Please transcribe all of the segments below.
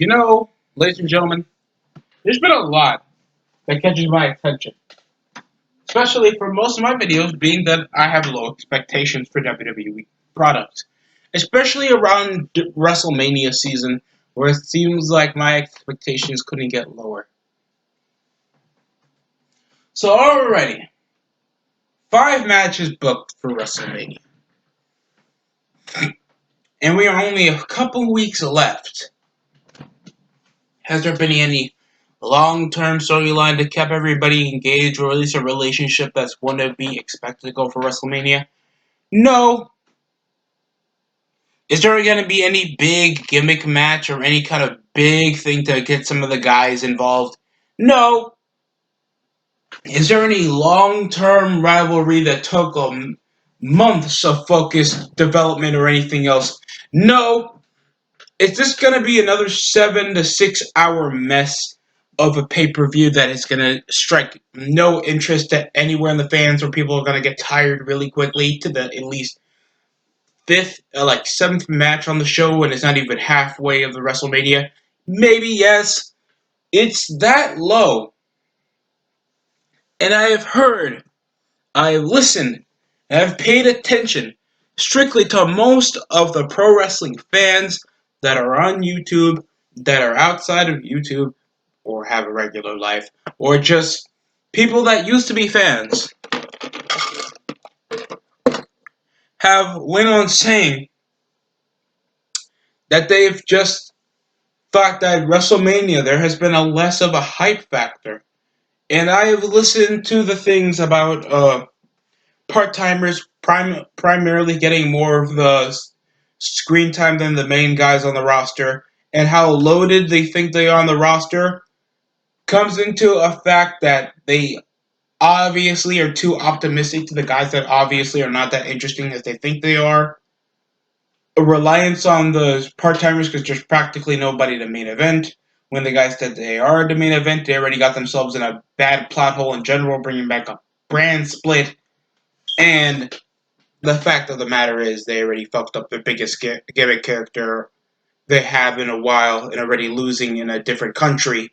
You know, ladies and gentlemen, there's been a lot that catches my attention, especially for most of my videos being that I have low expectations for WWE products, especially around Wrestlemania season where it seems like my expectations couldn't get lower. So already, 5 matches booked for WrestleMania, and we are only a couple weeks left. Has there been any long-term storyline to keep everybody engaged, or at least a relationship that's going to be expected to go for WrestleMania? No. Is there going to be any big gimmick match or any kind of big thing to get some of the guys involved? No. Is there any long-term rivalry that took months of focused development or anything else? No. Is this going to be another 7 to 6 hour mess of a pay-per-view that is going to strike no interest at anywhere in the fans, or people are going to get tired really quickly to the at least fifth, seventh match on the show, and it's not even halfway of the WrestleMania? Maybe yes. It's that low, and I have heard, I have listened, and I've paid attention strictly to most of the pro wrestling fans that are on YouTube, that are outside of YouTube, or have a regular life, or just people that used to be fans, have went on saying that they've just thought that WrestleMania there has been a less of a hype factor. And I have listened to the things about part-timers primarily getting more of the screen time than the main guys on the roster, and how loaded they think they are on the roster comes into a fact that they obviously are too optimistic to the guys that obviously are not that interesting as they think they are. A reliance on the part-timers because there's practically nobody to main event. When the guys said they are the main event, they already got themselves in a bad plot hole in general, bringing back a brand split. And the fact of the matter is they already fucked up their biggest gimmick character they have in a while and already losing in a different country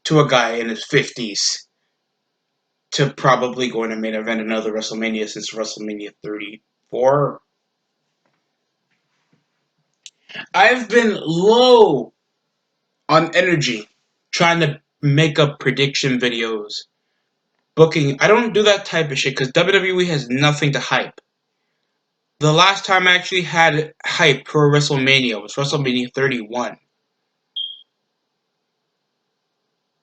to a guy in his 50s to probably going to main event another WrestleMania since WrestleMania 34. I've been low on energy trying to make up prediction videos, booking. I don't do that type of shit because WWE has nothing to hype. The last time I actually had hype for WrestleMania was WrestleMania 31.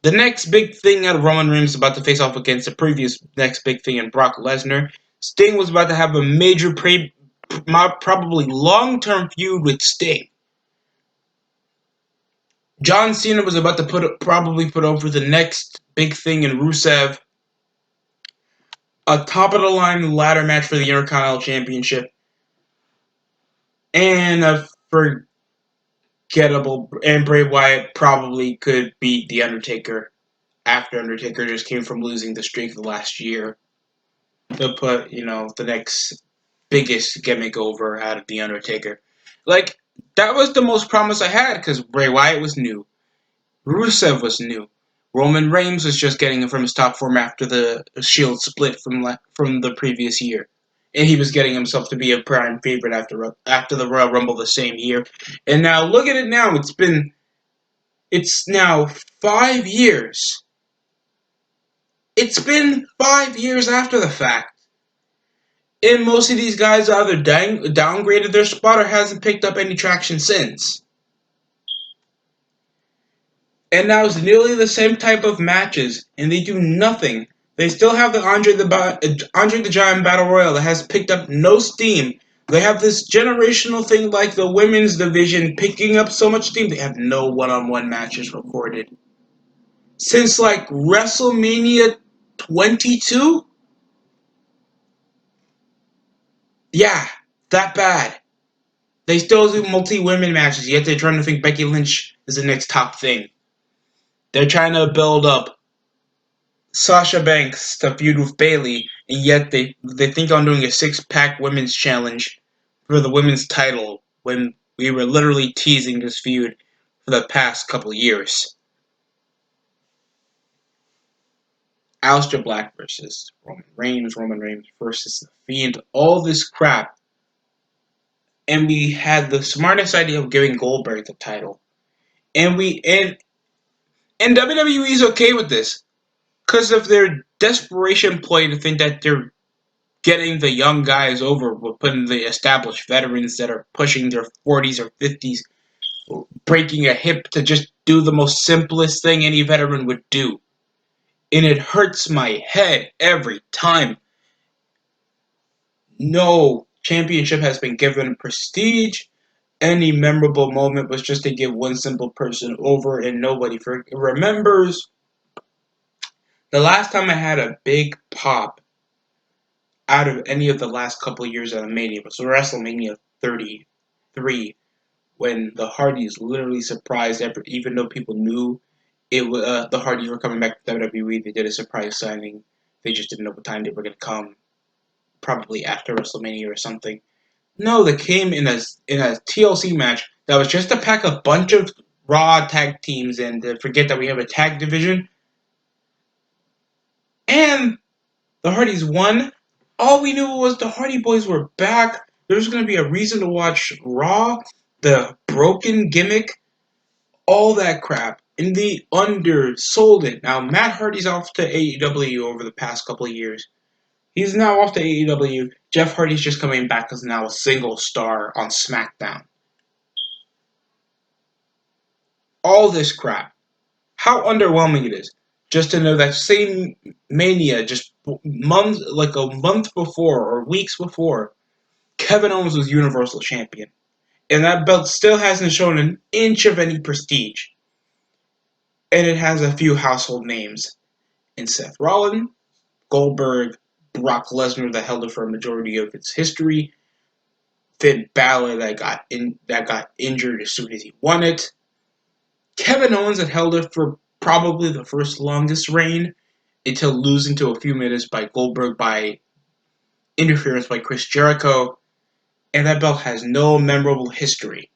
The next big thing out of Roman Reigns about to face off against the previous next big thing in Brock Lesnar. Sting was about to have a major, probably long-term feud with Sting. John Cena was about to probably put over the next big thing in Rusev. A top-of-the-line ladder match for the Intercontinental Championship. And a forgettable, and Bray Wyatt probably could beat The Undertaker after Undertaker just came from losing the streak the last year. To put, the next biggest gimmick over out of The Undertaker. That was the most promise I had because Bray Wyatt was new. Rusev was new. Roman Reigns was just getting it from his top form after the Shield split from the previous year. And he was getting himself to be a prime favorite after the Royal Rumble the same year. And now look at it now. It's now 5 years. It's been 5 years after the fact. And most of these guys either downgraded their spot or hasn't picked up any traction since. And now it's nearly the same type of matches, and they do nothing. They still have the Andre the Giant Battle Royal that has picked up no steam. They have this generational thing like the women's division picking up so much steam. They have no one-on-one matches recorded. Since WrestleMania 22? Yeah, that bad. They still do multi-women matches, yet they're trying to think Becky Lynch is the next top thing. They're trying to build up Sasha Banks to feud with Bayley, and yet they think on doing a 6-pack women's challenge for the women's title when we were literally teasing this feud for the past couple years. Aleister Black versus Roman Reigns versus The Fiend, all this crap. And we had the smartest idea of giving Goldberg the title. And WWE is okay with this. Because of their desperation ploy to think that they're getting the young guys over with putting the established veterans that are pushing their 40s or 50s, breaking a hip to just do the most simplest thing any veteran would do. And it hurts my head every time. No championship has been given prestige. Any memorable moment was just to give one simple person over and nobody remembers. The last time I had a big pop out of any of the last couple of years at a Mania was Wrestlemania 33, when the Hardys literally surprised even though people knew the Hardys were coming back to WWE. They did a surprise signing. They just didn't know what time they were going to come. Probably after WrestleMania or something. No, they came in a TLC match that was just to pack a bunch of Raw tag teams and to forget that we have a tag division. And the Hardys won. All we knew was the Hardy Boys were back. There's going to be a reason to watch Raw, the broken gimmick, all that crap. And they undersold it. Now, Matt Hardy's off to AEW over the past couple of years. He's now off to AEW. Jeff Hardy's just coming back as now a single star on SmackDown. All this crap. How underwhelming it is. Just to know that same Mania, just like a month before or weeks before, Kevin Owens was Universal Champion. And that belt still hasn't shown an inch of any prestige. And it has a few household names in Seth Rollins, Goldberg, Brock Lesnar that held it for a majority of its history, Finn Balor that got injured as soon as he won it, Kevin Owens that held it for probably the first longest reign until losing to a few minutes by Goldberg by interference by Chris Jericho, and that belt has no memorable history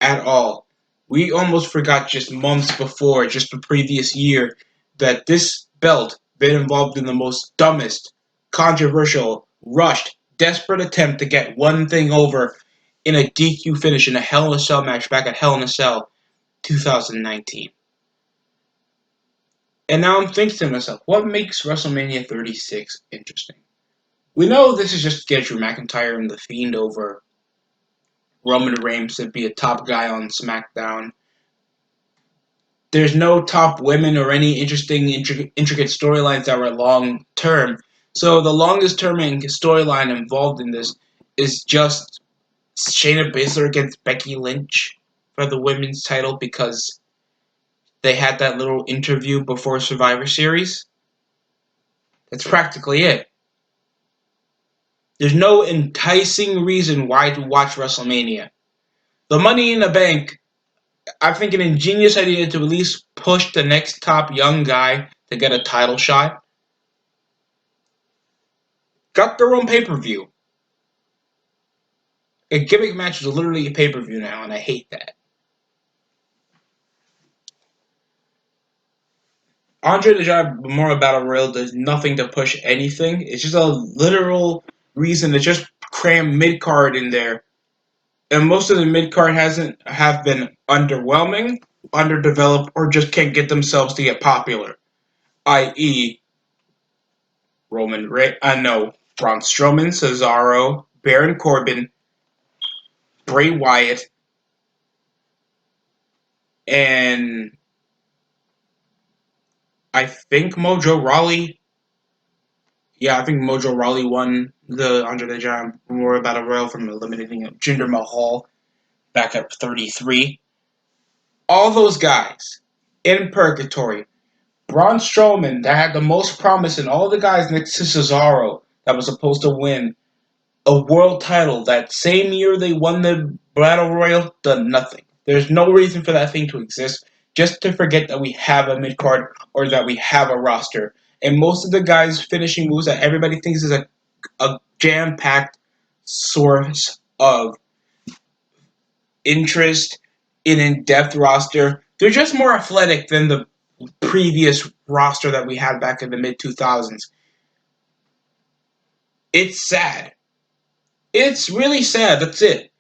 at all. We almost forgot just months before, just the previous year, that this belt been involved in the most dumbest, controversial, rushed, desperate attempt to get one thing over in a DQ finish in a Hell in a Cell match back at Hell in a Cell 2019. And now I'm thinking to myself, what makes WrestleMania 36 interesting? We know this is just to get Drew McIntyre and The Fiend over Roman Reigns to be a top guy on SmackDown. There's no top women or any interesting, intricate storylines that were long term. So the longest term storyline involved in this is just Shayna Baszler against Becky Lynch for the women's title because they had that little interview before Survivor Series. That's practically it. There's no enticing reason why to watch WrestleMania. The Money in the Bank, I think an ingenious idea to at least push the next top young guy to get a title shot. Got their own pay-per-view. A gimmick match is literally a pay-per-view now, and I hate that. Andre the Giant Memorial Battle Royal does nothing to push anything. It's just a literal reason to just cram mid-card in there. And most of the mid-card have been underwhelming, underdeveloped, or just can't get themselves to get popular. I.e., Braun Strowman, Cesaro, Baron Corbin, Bray Wyatt, and I think Mojo Rawley. Yeah, I think Mojo Rawley won the Andre the Giant Memorial Battle Royal from eliminating Jinder Mahal back at 33. All those guys in purgatory. Braun Strowman, that had the most promise, and all the guys next to Cesaro that was supposed to win a world title that same year they won the Battle Royal, done nothing. There's no reason for that thing to exist, just to forget that we have a mid-card or that we have a roster. And most of the guys' finishing moves that everybody thinks is a jam-packed source of interest an in-depth roster. They're just more athletic than the previous roster that we had back in the mid 2000s. It's sad. It's really sad. That's it.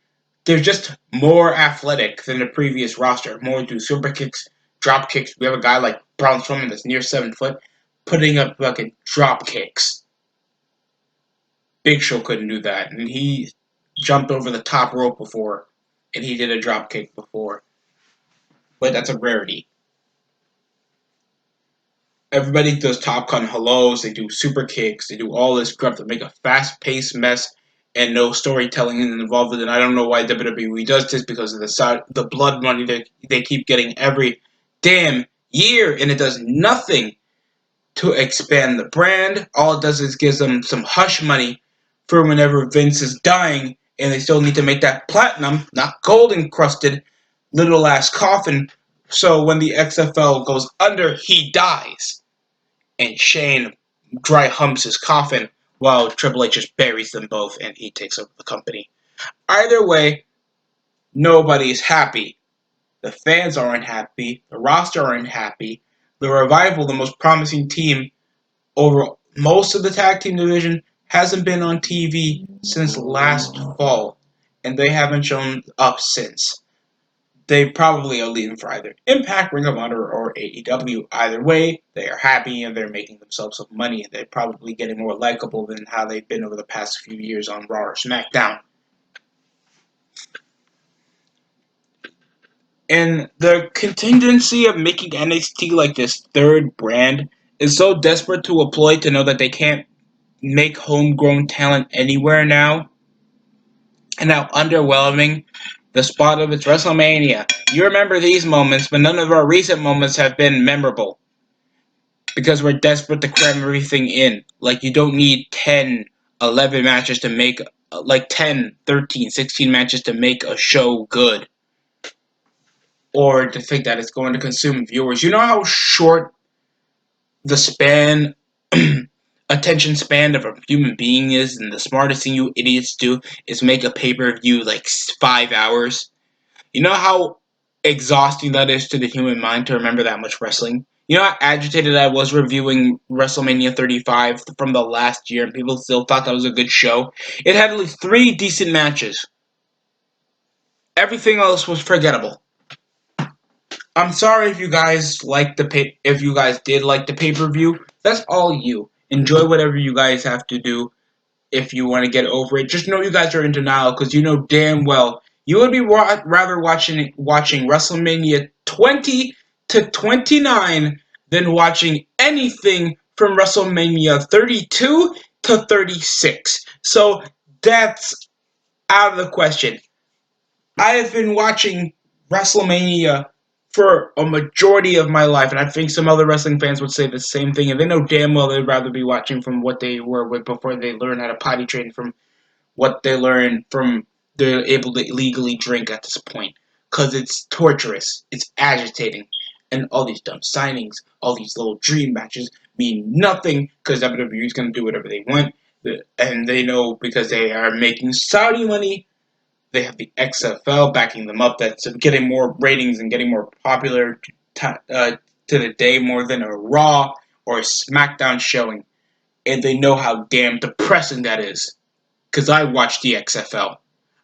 They're just more athletic than the previous roster. More do super kicks, drop kicks. We have a guy like Braun Strowman that's near 7 foot, putting up fucking drop kicks. Big Show couldn't do that, and he jumped over the top rope before, and he did a drop kick before. But that's a rarity. Everybody does top gun hellos, they do super kicks, they do all this crap to make a fast paced mess and no storytelling involved with it. I don't know why WWE does this because of the blood money that they keep getting every damn year, and it does nothing to expand the brand. All it does is gives them some hush money for whenever Vince is dying, and they still need to make that platinum, not gold encrusted, little ass coffin. So when the XFL goes under, he dies and Shane dry humps his coffin while Triple H just buries them both and he takes over the company. Either way, nobody's happy. The fans aren't happy. The roster aren't happy. The Revival, the most promising team over most of the tag team division, hasn't been on TV since last fall, and they haven't shown up since. They probably are leaving for either Impact, Ring of Honor, or AEW. Either way, they are happy and they're making themselves some money. They're probably getting more likable than how they've been over the past few years on Raw or SmackDown. And the contingency of making NXT like this third brand is so desperate to a ploy to know that they can't make homegrown talent anywhere now, and how underwhelming the spot of its Wrestlemania. You remember these moments, but none of our recent moments have been memorable. Because we're desperate to cram everything in. Like, you don't need 10, 11 matches to make, like 10, 13, 16 matches to make a show good. Or to think that it's going to consume viewers. You know how short the span, attention span of a human being is, and the smartest thing you idiots do is make a pay-per-view like 5 hours? You know how exhausting that is to the human mind to remember that much wrestling? You know how agitated I was reviewing WrestleMania 35 from the last year, and people still thought that was a good show? It had at least 3 decent matches. Everything else was forgettable. I'm sorry if you guys if you guys did like the pay-per-view. That's all you. Enjoy whatever you guys have to do. If you want to get over it, just know you guys are in denial because you know damn well you would be rather watching WrestleMania 20 to 29 than watching anything from WrestleMania 32 to 36. So that's out of the question. I have been watching WrestleMania for a majority of my life, and I think some other wrestling fans would say the same thing, and they know damn well they'd rather be watching from what they were with before they learn how to potty train from what they learn from they're able to legally drink at this point. Because it's torturous, it's agitating, and all these dumb signings, all these little dream matches mean nothing because WWE is going to do whatever they want, and they know because they are making Saudi money. They have the XFL backing them up. That's getting more ratings and getting more popular to the day more than a Raw or a SmackDown showing. And they know how damn depressing that is. Because I watch the XFL.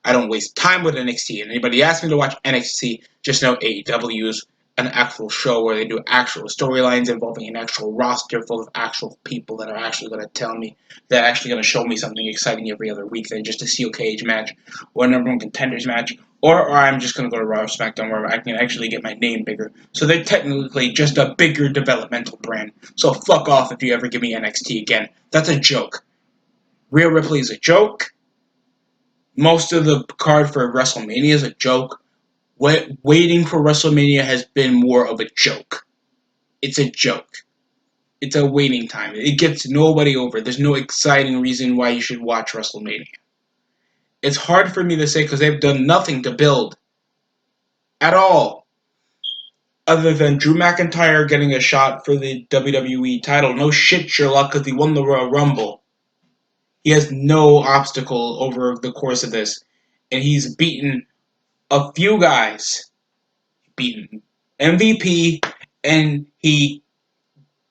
I don't waste time with NXT. And anybody asks me to watch NXT, just know AEW is an actual show where they do actual storylines involving an actual roster full of actual people that are actually going to tell me, that are actually going to show me something exciting every other week than just a steel cage match or a number one contenders match. Or I'm just going to go to Raw or SmackDown where I can actually get my name bigger. So they're technically just a bigger developmental brand. So fuck off if you ever give me NXT again. That's a joke. Rhea Ripley is a joke. Most of the card for WrestleMania is a joke. Waiting for WrestleMania has been more of a joke. It's a joke. It's a waiting time. It gets nobody over. There's no exciting reason why you should watch WrestleMania. It's hard for me to say because they've done nothing to build at all. Other than Drew McIntyre getting a shot for the WWE title. No shit, Sherlock, because he won the Royal Rumble. He has no obstacle over the course of this. And he's beaten a few guys beaten MVP, and he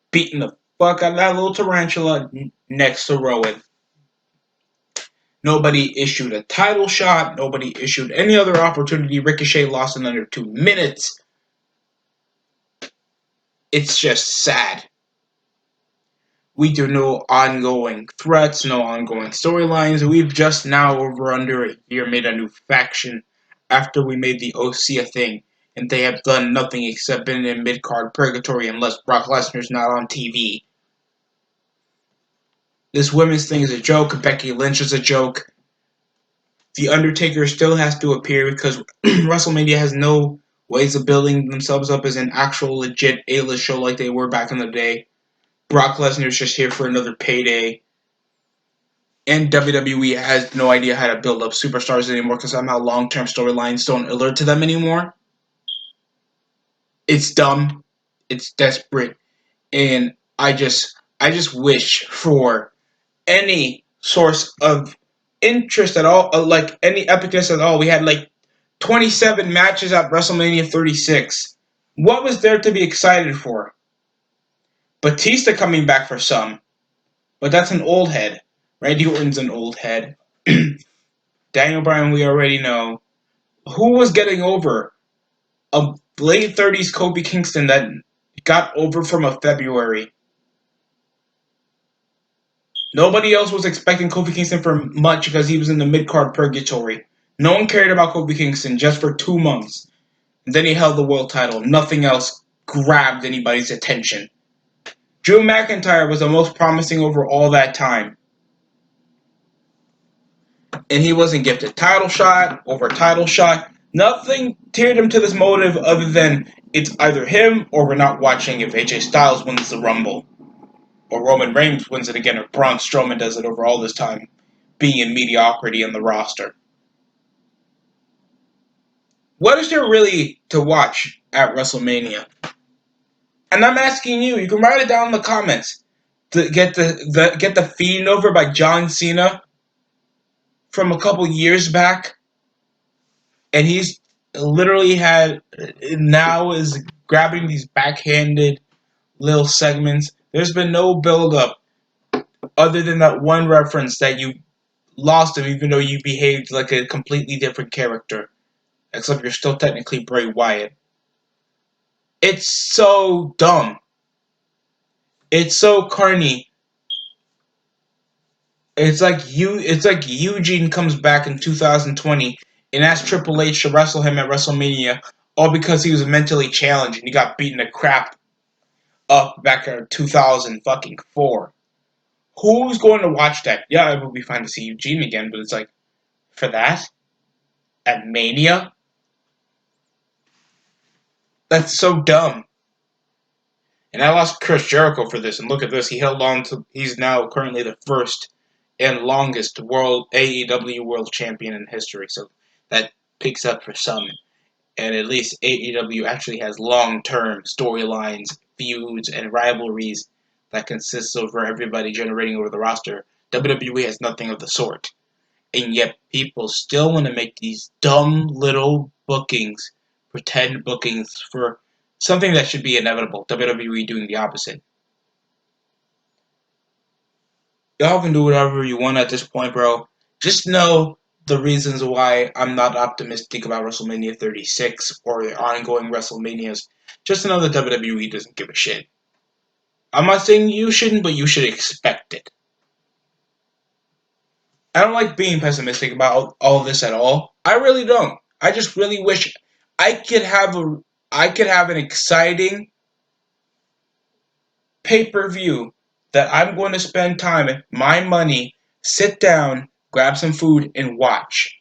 beaten the fuck out of that little tarantula next to Rowan. Nobody issued a title shot. Nobody issued any other opportunity. Ricochet lost in under 2 minutes. It's just sad. We do no ongoing threats, no ongoing storylines. We've just now, over under a year, made a new faction after we made the OC a thing. And they have done nothing except been in mid-card purgatory unless Brock Lesnar's not on TV. This women's thing is a joke. Becky Lynch is a joke. The Undertaker still has to appear because WrestleMania has no ways of building themselves up as an actual legit A-list show like they were back in the day. Brock Lesnar's just here for another payday. And WWE has no idea how to build up superstars anymore because somehow long-term storylines don't alert to them anymore. It's dumb. It's desperate. And I just wish for any source of interest at all, like any epicness at all. We had like 27 matches at WrestleMania 36. What was there to be excited for? Batista coming back for some, but that's an old head. Randy Orton's an old head. Daniel Bryan, we already know. Who was getting over? A late 30s Kofi Kingston that got over from a February. Nobody else was expecting Kofi Kingston for much because he was in the mid-card purgatory. No one cared about Kofi Kingston just for 2 months. And then he held the world title. Nothing else grabbed anybody's attention. Drew McIntyre was the most promising over all that time. And he wasn't gifted title shot over title shot. Nothing tiered him to this motive other than it's either him or we're not watching if AJ Styles wins the Rumble. Or Roman Reigns wins it again or Braun Strowman does it over all this time being in mediocrity on the roster. What is there really to watch at WrestleMania? And I'm asking you, you can write it down in the comments. To get the Fiend over by John Cena from a couple years back, and he's literally now is grabbing these backhanded little segments. There's been no build up other than that one reference that you lost him, even though you behaved like a completely different character, except you're still technically Bray Wyatt. It's so dumb. It's so corny. It's like Eugene comes back in 2020 and asks Triple H to wrestle him at WrestleMania, all because he was mentally challenged and he got beaten to crap up back in 2004. Who's going to watch that? Yeah, it would be fine to see Eugene again, but it's like, for that? At Mania? That's so dumb. And I lost Chris Jericho for this, and look at this. He held on to. He's now currently the first and longest world AEW World Champion in history. So that picks up for some. And at least AEW actually has long-term storylines, feuds, and rivalries that consists over everybody generating over the roster. WWE has nothing of the sort. And yet people still want to make these dumb little bookings, pretend bookings for something that should be inevitable. WWE doing the opposite. Y'all can do whatever you want at this point, bro. Just know the reasons why I'm not optimistic about WrestleMania 36 or the ongoing WrestleManias. Just know that WWE doesn't give a shit. I'm not saying you shouldn't, but you should expect it. I don't like being pessimistic about all this at all. I really don't. I just really wish I could have an exciting pay-per-view that I'm going to spend time, my money, sit down, grab some food, and watch.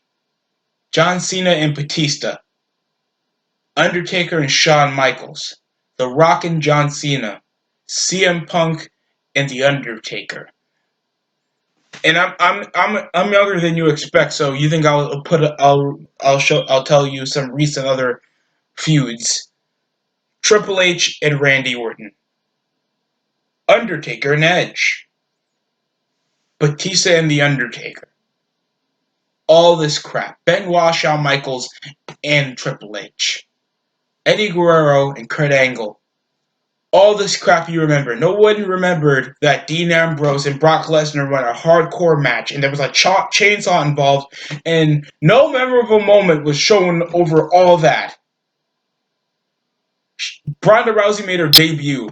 John Cena and Batista. Undertaker and Shawn Michaels. The Rock and John Cena. CM Punk and The Undertaker. And I'm younger than you expect, so you think I'll tell you some recent other feuds. Triple H and Randy Orton. Undertaker and Edge. Batista and The Undertaker. All this crap. Benoit, Shawn Michaels, and Triple H. Eddie Guerrero, and Kurt Angle. All this crap you remember. No one remembered that Dean Ambrose and Brock Lesnar won a hardcore match, and there was a chainsaw involved, and no memorable moment was shown over all that. Ronda Rousey made her debut.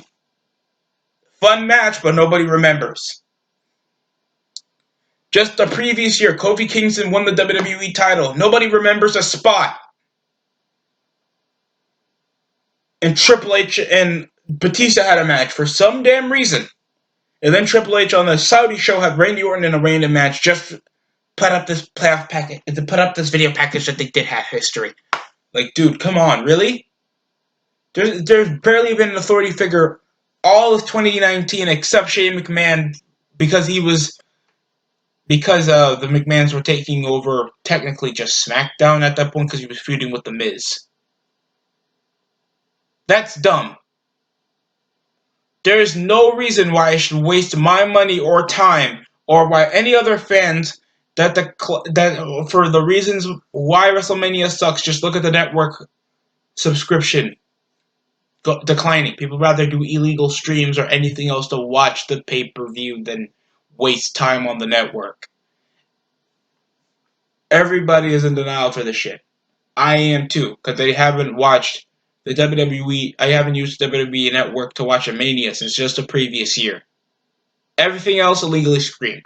Fun match, but nobody remembers. Just the previous year, Kofi Kingston won the WWE title. Nobody remembers a spot. And Triple H and Batista had a match for some damn reason. And then Triple H on the Saudi show had Randy Orton in a random match just put up this playoff package, to put up this video package that they did have history. Like, dude, come on, really? There's barely been an authority figure all of 2019 except Shane McMahon because the McMahons were taking over technically just SmackDown at that point because he was feuding with The Miz. That's dumb. There is no reason why I should waste my money or time, or why any other fans that for the reasons why WrestleMania sucks. Just look at the network subscription declining. People rather do illegal streams or anything else to watch the pay-per-view than waste time on the network. Everybody is in denial for this shit. I am too, because they haven't watched the WWE. I haven't used the WWE network to watch a Mania since just the previous year. Everything else illegally streamed.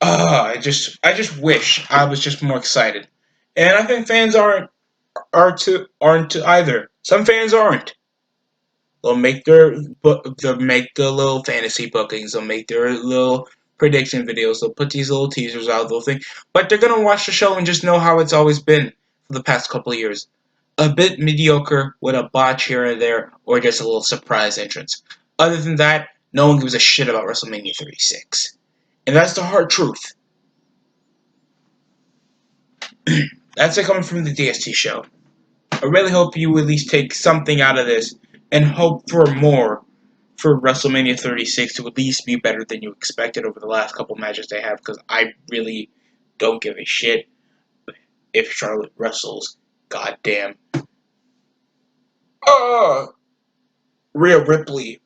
I just wish I was just more excited, and I think fans aren't either. Some fans aren't. They'll make they'll make the little fantasy bookings. They'll make their little prediction videos. They'll put these little teasers out. They'll think, but they're gonna watch the show and just know how it's always been for the past couple of years. A bit mediocre with a botch here and there, or just a little surprise entrance. Other than that, no one gives a shit about WrestleMania 36, and that's the hard truth. That's it coming from the DST show. I really hope you at least take something out of this and hope for more for WrestleMania 36 to at least be better than you expected over the last couple matches they have, because I really don't give a shit if Charlotte wrestles goddamn Rhea Ripley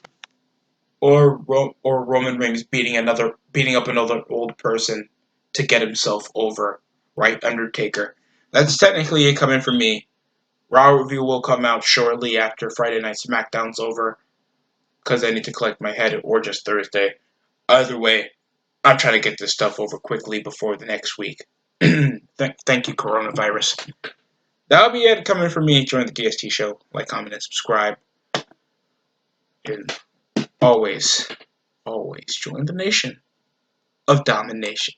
or Roman Reigns beating up another old person to get himself over, right? Undertaker. That's technically it coming from me. Raw review will come out shortly after Friday Night SmackDown's over, because I need to collect my head, or just Thursday. Either way, I'm trying to get this stuff over quickly before the next week. Thank you, coronavirus. That'll be it coming from me. Join the DST show. Like, comment, and subscribe. And always, always join the nation of domination.